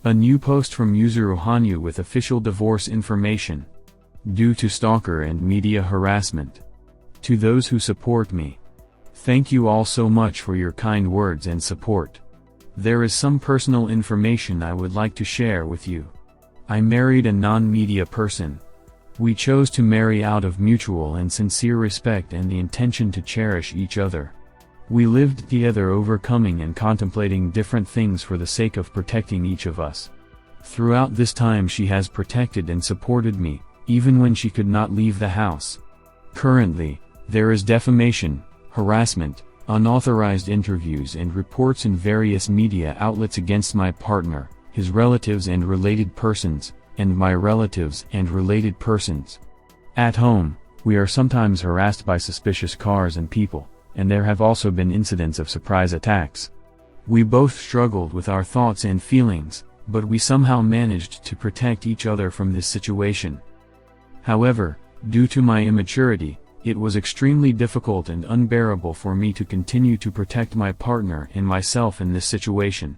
A new post from Yuzuru Hanyu with official divorce information. Due to stalker and media harassment. To those who support me. Thank you all so much for your kind words and support. There is some personal information I would like to share with you. I married a non-media person. We chose to marry out of mutual and sincere respect and the intention to cherish each other. We lived together overcoming and contemplating different things for the sake of protecting each of us. Throughout this time she has protected and supported me, even when she could not leave the house. Currently, there is defamation, harassment, unauthorized interviews and reports in various media outlets against my partner, his relatives and related persons, and my relatives and related persons. At home, we are sometimes harassed by suspicious cars and people, and there have also been incidents of surprise attacks. We both struggled with our thoughts and feelings, but we somehow managed to protect each other from this situation. However, due to my immaturity, it was extremely difficult and unbearable for me to continue to protect my partner and myself in this situation.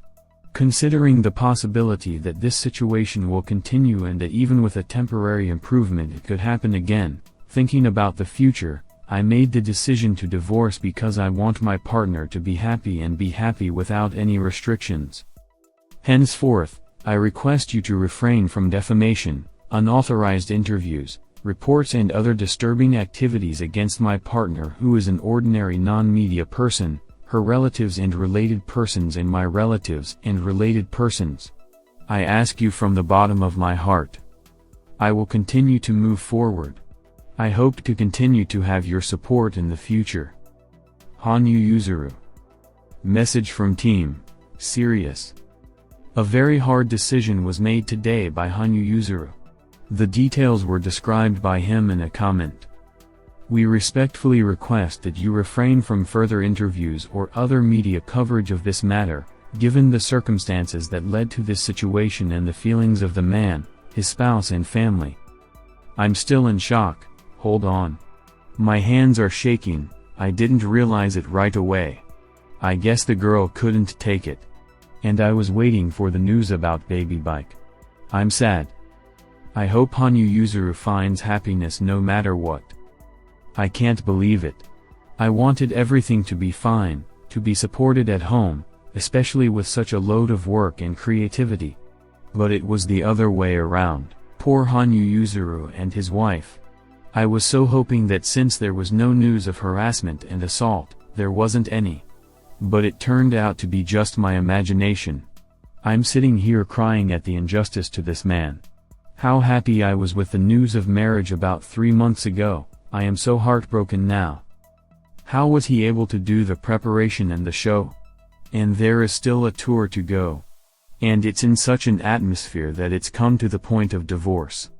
Considering the possibility that this situation will continue and that even with a temporary improvement it could happen again, thinking about the future, I made the decision to divorce because I want my partner to be happy and be happy without any restrictions. Henceforth, I request you to refrain from defamation, unauthorized interviews, reports and other disturbing activities against my partner who is an ordinary non-media person, her relatives and related persons and my relatives and related persons. I ask you from the bottom of my heart. I will continue to move forward. I hope to continue to have your support in the future. Hanyu Yuzuru. Message from Team. Serious. A very hard decision was made today by Hanyu Yuzuru. The details were described by him in a comment. We respectfully request that you refrain from further interviews or other media coverage of this matter, given the circumstances that led to this situation and the feelings of the man, his spouse and family. I'm still in shock. Hold on. My hands are shaking, I didn't realize it right away. I guess the girl couldn't take it. And I was waiting for the news about baby bike. I'm sad. I hope Hanyu Yuzuru finds happiness no matter what. I can't believe it. I wanted everything to be fine, to be supported at home, especially with such a load of work and creativity. But it was the other way around. Poor Hanyu Yuzuru and his wife. I was so hoping that since there was no news of harassment and assault, there wasn't any. But it turned out to be just my imagination. I'm sitting here crying at the injustice to this man. How happy I was with the news of marriage about 3 months ago, I am so heartbroken now. How was he able to do the preparation and the show? And there is still a tour to go. And it's in such an atmosphere that it's come to the point of divorce.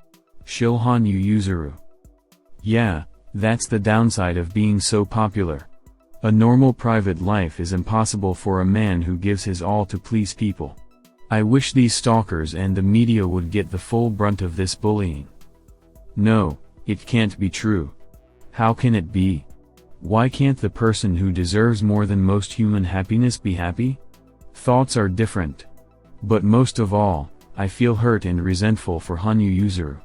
Shill Hanyu Yuzuru. Yeah, that's the downside of being so popular. A normal private life is impossible for a man who gives his all to please people. I wish these stalkers and the media would get the full brunt of this bullying. No, it can't be true. How can it be? Why can't the person who deserves more than most human happiness be happy? Thoughts are different. But most of all, I feel hurt and resentful for Hanyu Yuzuru.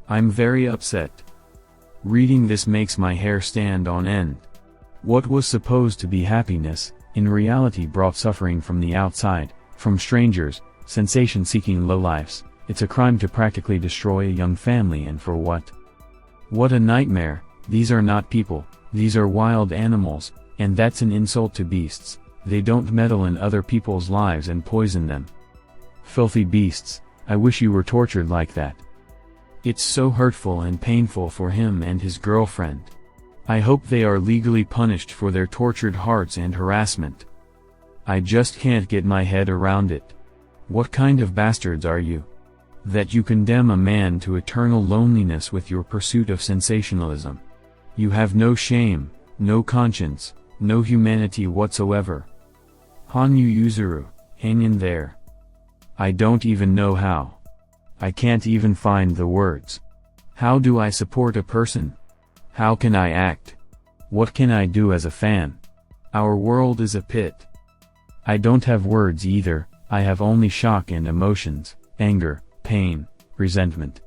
I'm very upset. Reading this makes my hair stand on end. What was supposed to be happiness, in reality brought suffering from the outside, from strangers, sensation-seeking lowlifes. It's a crime to practically destroy a young family, and for what? What a nightmare. These are not people, these are wild animals, and that's an insult to beasts. They don't meddle in other people's lives and poison them. Filthy beasts, I wish you were tortured like that. It's so hurtful and painful for him and his girlfriend. I hope they are legally punished for their tortured hearts and harassment. I just can't get my head around it. What kind of bastards are you? That you condemn a man to eternal loneliness with your pursuit of sensationalism. You have no shame, no conscience, no humanity whatsoever. Hanyu Yuzuru, hang in there. I don't even know how. I can't even find the words. How do I support a person? How can I act? What can I do as a fan? Our world is a pit. I don't have words either. I have only shock and emotions, anger, pain, resentment.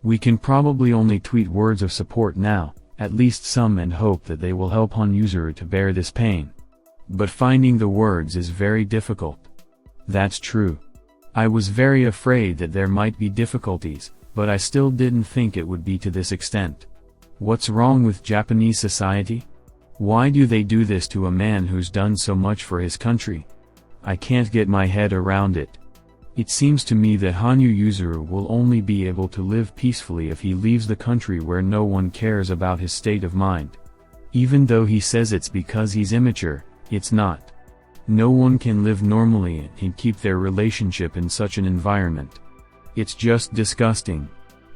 We can probably only tweet words of support now, at least some, and hope that they will help Han Yuzuru to bear this pain. But finding the words is very difficult. That's true. I was very afraid that there might be difficulties, but I still didn't think it would be to this extent. What's wrong with Japanese society? Why do they do this to a man who's done so much for his country? I can't get my head around it. It seems to me that Hanyu Yuzuru will only be able to live peacefully if he leaves the country where no one cares about his state of mind. Even though he says it's because he's immature, it's not. No one can live normally and keep their relationship in such an environment. It's just disgusting.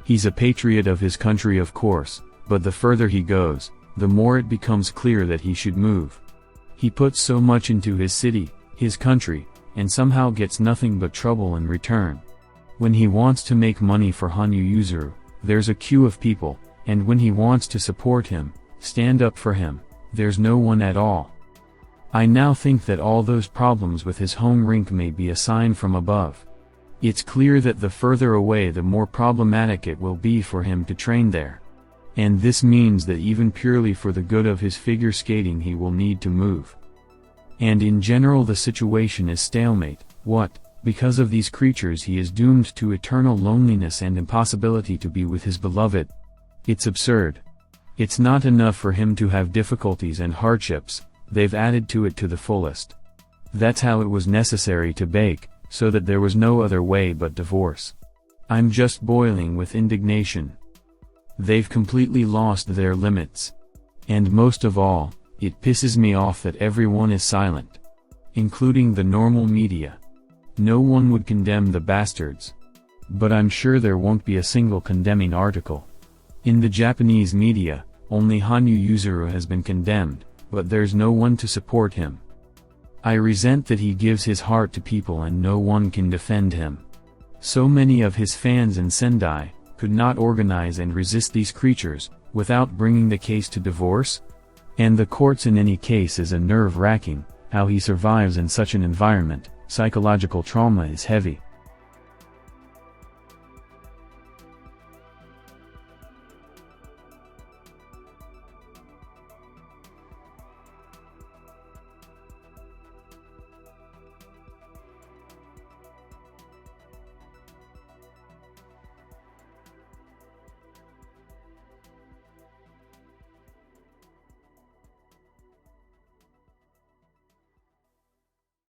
He's a patriot of his country, of course, but the further he goes, the more it becomes clear that he should move. He puts so much into his city, his country, and somehow gets nothing but trouble in return. When he wants to make money for Hanyu Yuzuru, there's a queue of people, and when he wants to support him, stand up for him, there's no one at all. I now think that all those problems with his home rink may be a sign from above. It's clear that the further away the more problematic it will be for him to train there. And this means that even purely for the good of his figure skating he will need to move. And in general the situation is stalemate. What? Because of these creatures he is doomed to eternal loneliness and impossibility to be with his beloved. It's absurd. It's not enough for him to have difficulties and hardships, they've added to it to the fullest. That's how it was necessary to bake, so that there was no other way but divorce. I'm just boiling with indignation. They've completely lost their limits. And most of all, it pisses me off that everyone is silent. Including the normal media. No one would condemn the bastards. But I'm sure there won't be a single condemning article. In the Japanese media, only Hanyu Yuzuru has been condemned, but there's no one to support him. I resent that he gives his heart to people and no one can defend him. So many of his fans in Sendai could not organize and resist these creatures, without bringing the case to divorce? And the courts in any case is a nerve-wracking. How he survives in such an environment, psychological trauma is heavy.